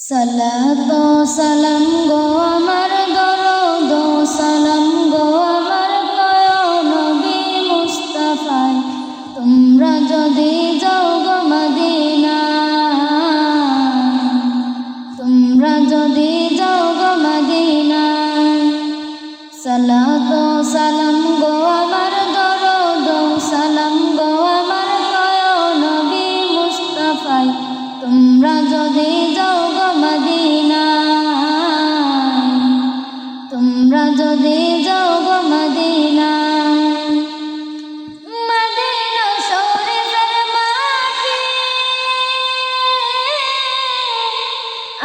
সালাত সালাম গো আমার দরদ সালাম গো আমার কয় নবী মুস্তাফায় তোমরা যদি যাও গো মদিনা তোমরা যদি যাও গো মদিনা সালাত সালাম গো আমার দরদ সালাম গো আমার কয় নবী মুস্তাফায় তোমরা যদি যাও গো মদিনা তোমরা যদি যাও গো মদিনা মদিনা শরীফের মাটি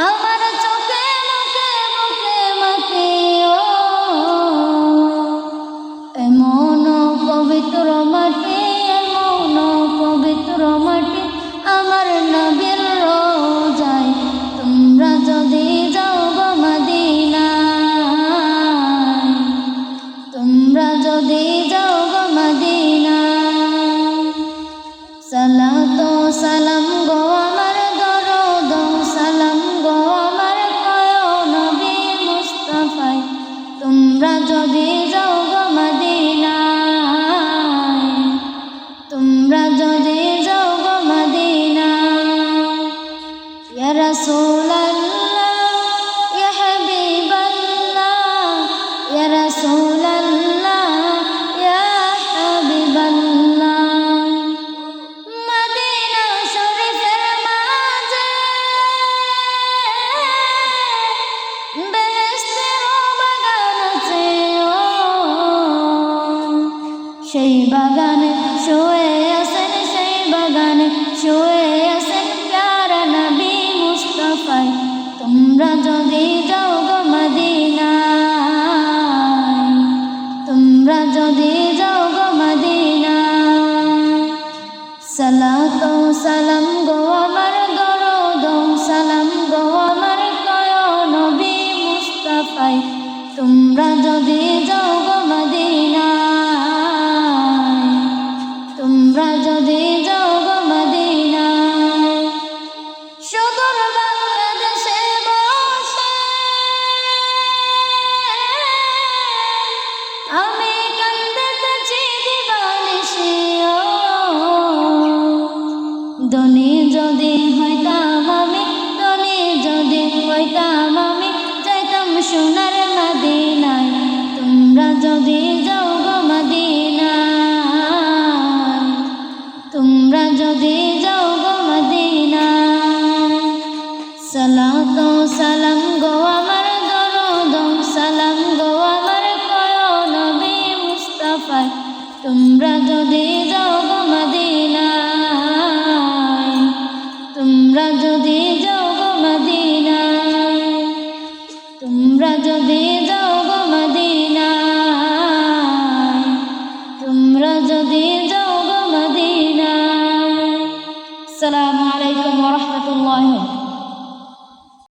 আমার চোখে মুখে মুখে মাটি এমন পবিত্র মাটি এমন পবিত্র মাটি আমার নবীর রোজায় তোমরা যদি যাও গো মদিনা তোমরা যদি যাও গো মদিনা সালাত সালাম গো আমার দরদ সালাম গো আমার কয় নবী মুস্তাফায় তোমরা যদি যাও গো মদিনা তোমরা যদি যাও গো মদিনা ইয়া রাসূলুল্লাহ ইয়া হাবিবাল্লাহ ইয়া রাসূলুল্লাহ ইয়া হাবিবাল্লাহ মদিনা শরীফের মাঝে বেহেশতের বাগান আছে সেই বাগানে শুয়ে আছেন সেই বাগানে শুয়ে আছেন প্যারা নবী মুস্তাফায় তোমরা যদি যাও গো মদিনা তোমরা যদি যাও গো মদিনা সালাত সালাম গো আমার দরদ সালাম গো আমার কয় নবী মুস্তাফায় তোমরা যদি যাও গো মদিনা তোমরা যদি যাও গো মদিনা সুদূর বাংলাদেশে বসে আমি কান্দিতেছি দিবানিশি ধনী যদি হইতাম আমি ধনী যদি হইতাম আমি যাইতাম সোনার মদিনায় তোমরা যদি যাও গো মদিনায় তোমরা যদি যাও গো মদিনায় সালাত সালাম গো আমার দরদ সালাম গো আমার কয় নবী মুস্তাফায় তোমরা যদি যাও গো মদিনায় তোমরা যদি যাও গো মদিনায় তোমরা যদি যাও গো মদিনায় তোমরা যদি যাও গো মদিনায় আসসালামু আলাইকুম ওয়া রাহমাতুল্লাহি